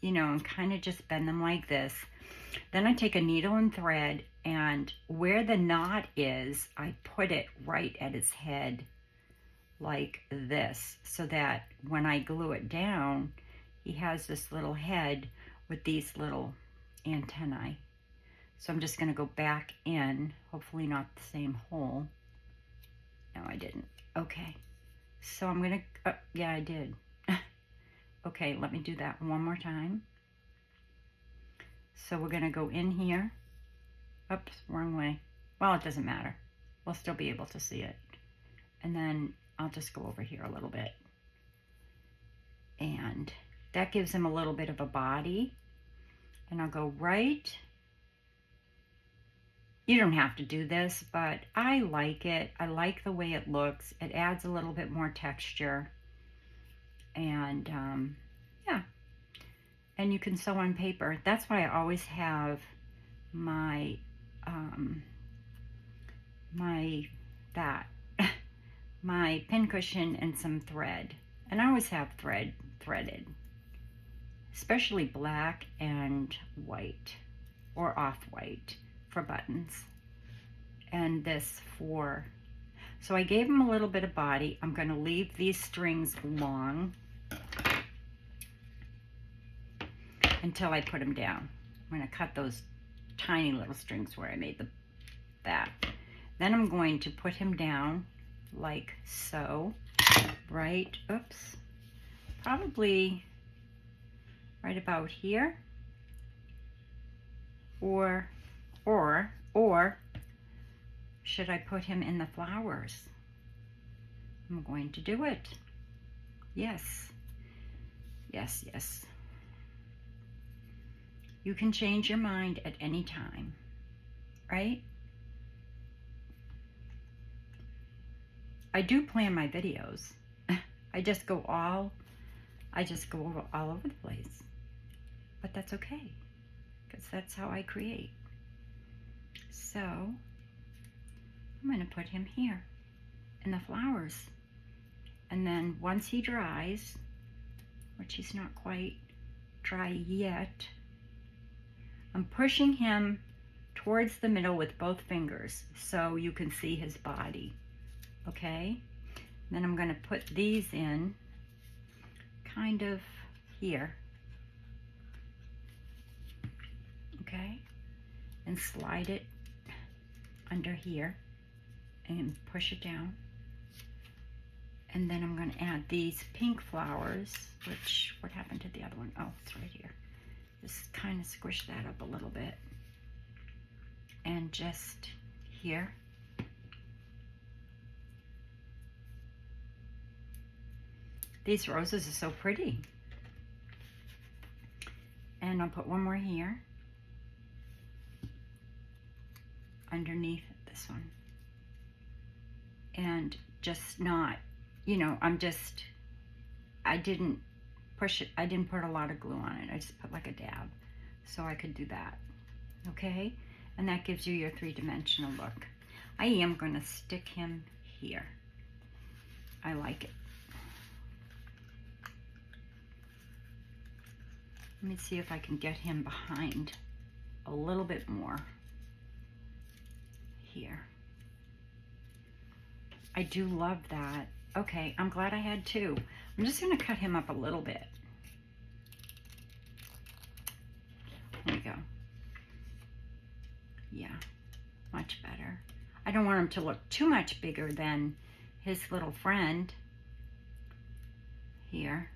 you know, and kind of just bend them like this. Then I take a needle and thread, and where the knot is, I put it right at his head like this, so that when I glue it down, he has this little head with these little antennae. So I'm just going to go back in, hopefully not the same hole. No, I didn't. Okay. So I'm going to, yeah, I did. Okay, let me do that one more time. So we're going to go in here. Oops, wrong way. Well, it doesn't matter. We'll still be able to see it. And then I'll just go over here a little bit. And that gives him a little bit of a body. And I'll go right. You don't have to do this, but I like it. I like the way it looks. It adds a little bit more texture. And yeah. And you can sew on paper. That's why I always have my my pincushion and some thread. And I always have threaded, especially black and white or off-white for buttons. And this for, so I gave him a little bit of body. I'm going to leave these strings long until I put them down. I'm going to cut those tiny little strings where I made that. Then I'm going to put him down like so. right, oops, probably right about here, or should I put him in the flowers? I'm going to do it. Yes, yes, yes. You can change your mind at any time, right? I do plan my videos. I just go all over the place. But that's okay, because that's how I create. So I'm going to put him here in the flowers. And then once he dries, which he's not quite dry yet, I'm pushing him towards the middle with both fingers so you can see his body. Okay? Then I'm going to put these in kind of here. Okay? And slide it under here and push it down. And then I'm going to add these pink flowers, which, what happened to the other one? Oh, it's right here. Just kind of squish that up a little bit. And just here. These roses are so pretty. And I'll put one more here. Underneath this one. And just not, you know, I didn't push it, I didn't put a lot of glue on it. I just put like a dab so I could do that. Okay? And that gives you your three-dimensional look. I am going to stick him here. I like it. Let me see if I can get him behind a little bit more here. I do love that. Okay, I'm glad I had two. I'm just going to cut him up a little bit. There we go. Yeah, much better. I don't want him to look too much bigger than his little friend here.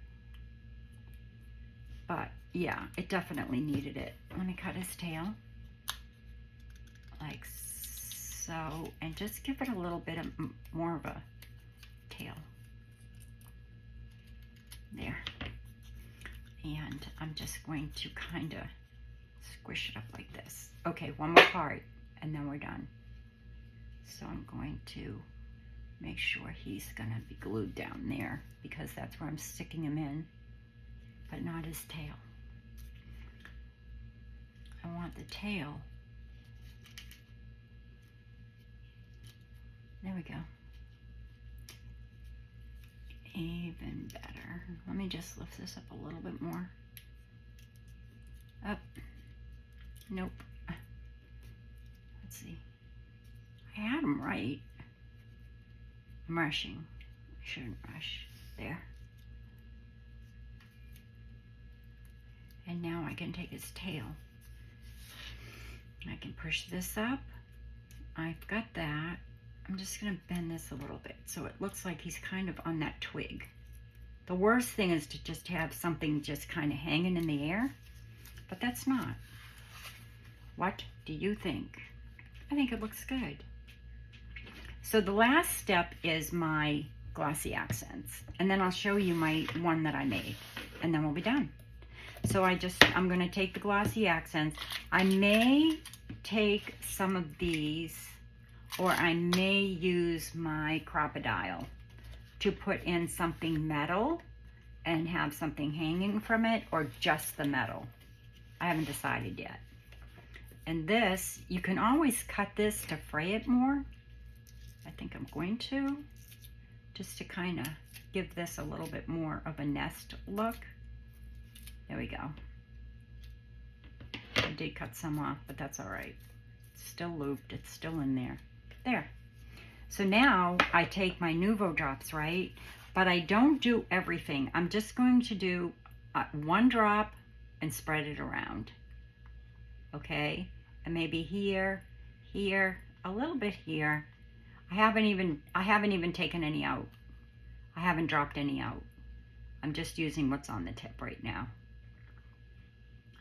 But yeah, it definitely needed it. Let me cut his tail. Like so. And just give it a little bit of more of a tail. There. And I'm just going to kind of squish it up like this. Okay, one more part and then we're done. So I'm going to make sure he's going to be glued down there because that's where I'm sticking him in, but not his tail. I want the tail. There we go. Even better. Let me just lift this up a little bit more. Up. Nope. Let's see. I had them right. I'm rushing. I shouldn't rush. There. And now I can take his tail. I can push this up. I've got that. I'm just going to bend this a little bit so it looks like he's kind of on that twig. The worst thing is to just have something just kind of hanging in the air, but that's not. What do you think? I think it looks good. So the last step is my glossy accents, and then I'll show you my one that I made, and then we'll be done. So I'm going to take the glossy accents. I may take some of these, or I may use my crocodile to put in something metal and have something hanging from it, or just the metal. I haven't decided yet. And this, you can always cut this to fray it more. I think I'm going to, just to kind of give this a little bit more of a nest look. There we go. I did cut some off, but that's all right. It's still looped, it's still in there. There. So now I take my Nuvo drops, right? But I don't do everything. I'm just going to do one drop and spread it around. Okay? And maybe here, here, a little bit here. I haven't even taken any out. I haven't dropped any out. I'm just using what's on the tip right now.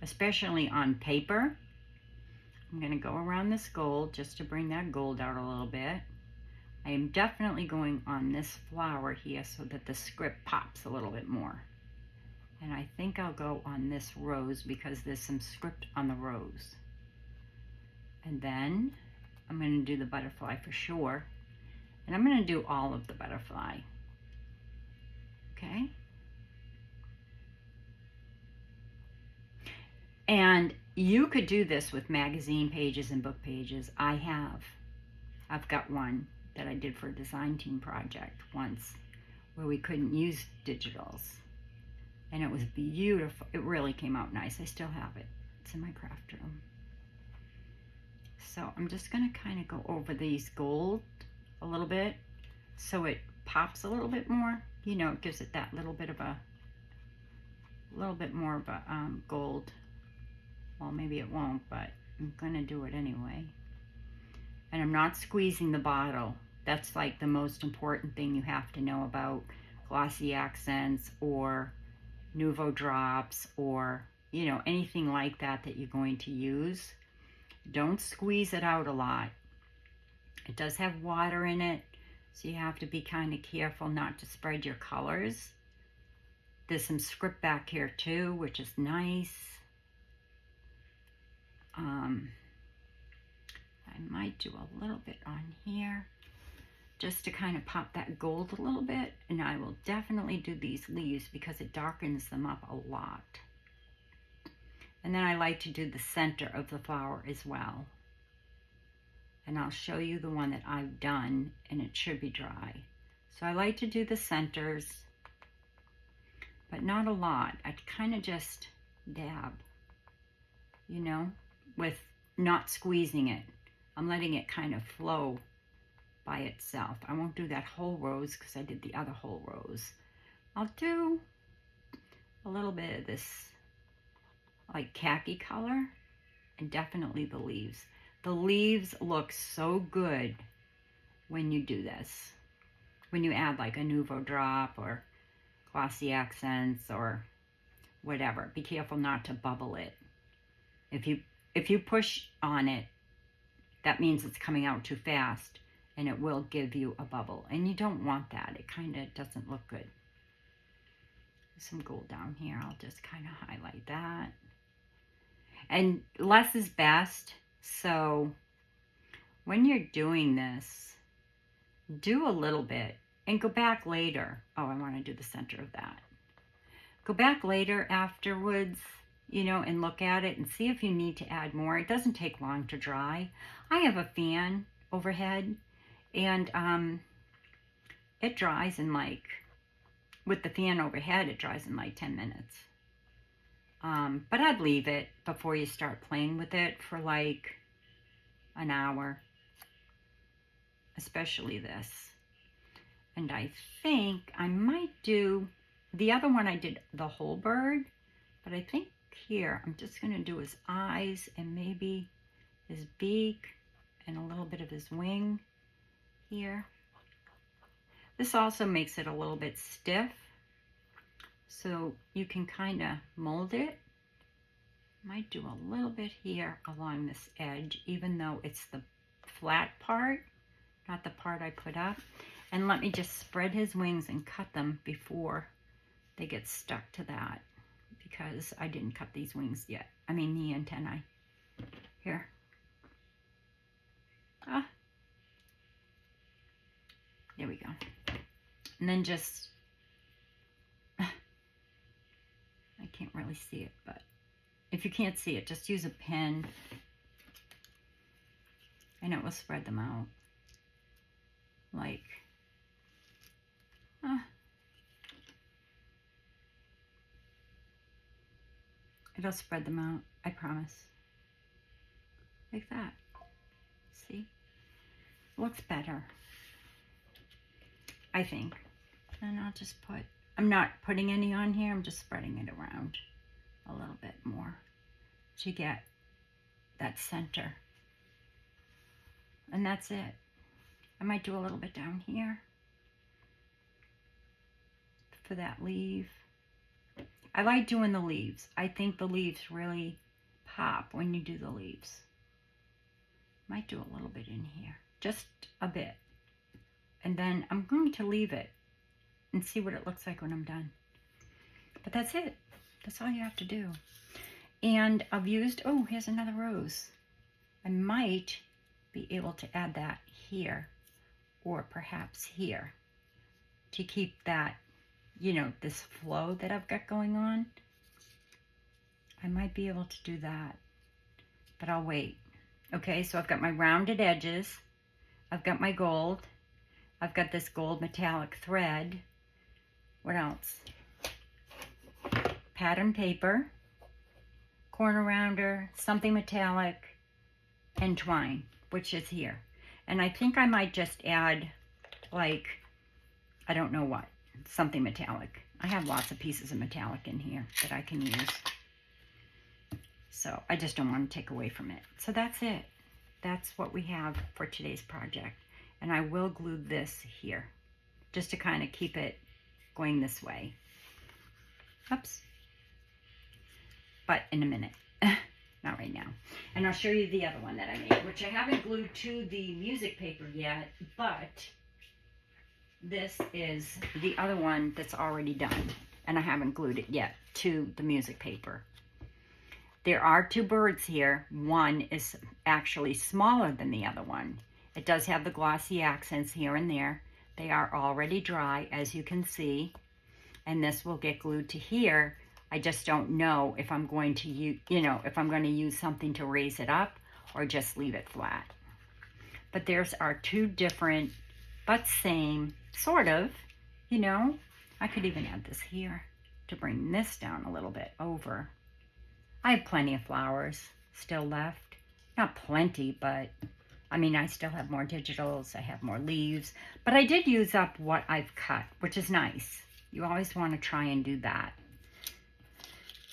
Especially on paper, I'm going to go around this gold just to bring that gold out a little bit. I am definitely going on this flower here so that the script pops a little bit more. And I think I'll go on this rose because there's some script on the rose. And then I'm going to do the butterfly for sure. And I'm going to do all of the butterfly. Okay? And you could do this with magazine pages and book pages. I have. I've got one that I did for a design team project once where we couldn't use digitals. And it was beautiful. It really came out nice. I still have it. It's in my craft room. So I'm just going to kind of go over these gold a little bit so it pops a little bit more. You know, it gives it that little bit more of a gold. Well, maybe it won't, but I'm going to do it anyway. And I'm not squeezing the bottle. That's like the most important thing you have to know about glossy accents or Nouveau drops or, you know, anything like that that you're going to use. Don't squeeze it out a lot. It does have water in it, so you have to be kind of careful not to spread your colors. There's some script back here too, which is nice. I might do a little bit on here just to kind of pop that gold a little bit, and I will definitely do these leaves because it darkens them up a lot. And then I like to do the center of the flower as well. And I'll show you the one that I've done, and it should be dry. So I like to do the centers, but not a lot. I kind of just dab, you know, with not squeezing it. I'm letting it kind of flow by itself. I won't do that whole rose because I did the other whole rose. I'll do a little bit of this like khaki color and definitely the leaves. The leaves look so good when you do this. When you add like a Nouveau drop or glossy accents or whatever. Be careful not to bubble it. If you push on it, that means it's coming out too fast and it will give you a bubble. And you don't want that. It kind of doesn't look good. Some gold down here. I'll just kind of highlight that. And less is best. So when you're doing this, do a little bit and go back later. Oh, I want to do the center of that. Go back later afterwards, you know, and look at it and see if you need to add more. It doesn't take long to dry. I have a fan overhead, and it dries in like, with the fan overhead, it dries in like 10 minutes. But I'd leave it before you start playing with it for like an hour, especially this. And I think I might do, the other one I did the whole bird, but I think here I'm just going to do his eyes and maybe his beak and a little bit of his wing here. This also makes it a little bit stiff, so you can kind of mold it. Might do a little bit here along this edge, even though it's the flat part, not the part I put up. And let me just spread his wings and cut them before they get stuck to that, because I didn't cut these wings yet. I mean the antennae. Here. There we go. And then just, I can't really see it, but if you can't see it, just use a pen and it will spread them out. Like, it'll spread them out, I promise. Like that. See? Looks better, I think. And I'll just put, I'm not putting any on here, I'm just spreading it around a little bit more to get that center. And that's it. I might do a little bit down here. for that leaf. I like doing the leaves. I think the leaves really pop when you do the leaves. Might do a little bit in here, just a bit. And then I'm going to leave it and see what it looks like when I'm done. But that's it. That's all you have to do. And I've used, oh, here's another rose. I might be able to add that here or perhaps here to keep that, you know, this flow that I've got going on. I might be able to do that, but I'll wait. Okay, so I've got my rounded edges. I've got my gold. I've got this gold metallic thread. What else? Pattern paper, corner rounder, something metallic, and twine, which is here. And I think I might just add, like, I don't know what, something metallic. I have lots of pieces of metallic in here that I can use. So I just don't want to take away from it. So that's it. That's what we have for today's project. And I will glue this here just to kind of keep it going this way. Oops. But in a minute. Not right now. And I'll show you the other one that I made, which I haven't glued to the music paper yet, but this is the other one that's already done. And I haven't glued it yet to the music paper. There are two birds here. One is actually smaller than the other one. It does have the glossy accents here and there. They are already dry, as you can see. And this will get glued to here. I just don't know if I'm going to use, if I'm going to use something to raise it up or just leave it flat. But there's our two different, but same, sort of, I could even add this here to bring this down a little bit over. I have plenty of flowers still left. Not plenty, but I still have more digitals. I have more leaves. But I did use up what I've cut, which is nice. You always want to try and do that,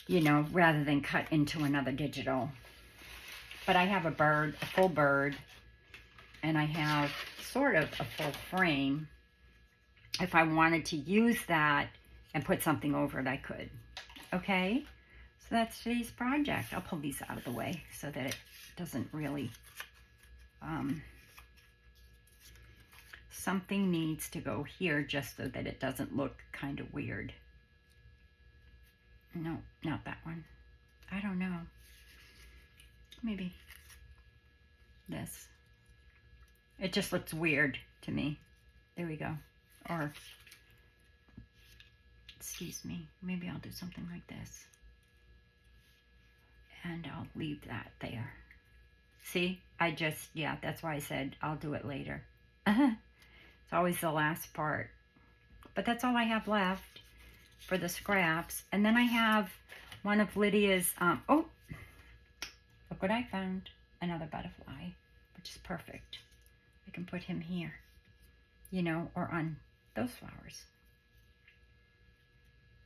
rather than cut into another digital. But I have a bird, a full bird, and I have sort of a full frame. If I wanted to use that and put something over it, I could. Okay? So that's today's project. I'll pull these out of the way so that it doesn't really... something needs to go here just so that it doesn't look kind of weird. No, not that one. I don't know. Maybe this. It just looks weird to me. There we go. Or, excuse me, maybe I'll do something like this. And I'll leave that there. See, that's why I said I'll do it later. It's always the last part. But that's all I have left for the scraps. And then I have one of Lydia's, oh, look what I found. Another butterfly, which is perfect. I can put him here, or on those flowers,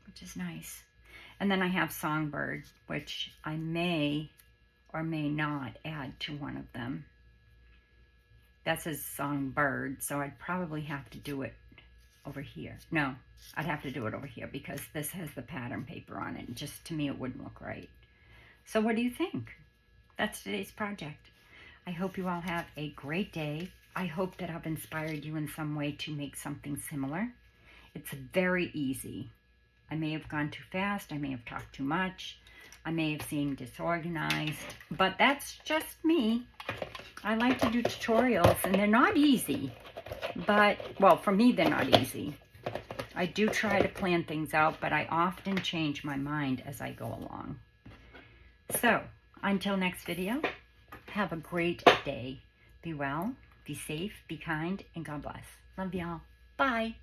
which is nice. And then I have Songbird, which I may or may not add to one of them. That says Songbird, so I'd probably have to do it over here. No, I'd have to do it over here because this has the pattern paper on it. And just to me, it wouldn't look right. So what do you think? That's today's project. I hope you all have a great day. I hope that I've inspired you in some way to make something similar. It's very easy. I may have gone too fast. I may have talked too much. I may have seemed disorganized, but that's just me. I like to do tutorials, and they're not easy, but, well, for me, they're not easy. I do try to plan things out, but I often change my mind as I go along. So, until next video, have a great day. Be well, be safe, be kind, and God bless. Love y'all. Bye.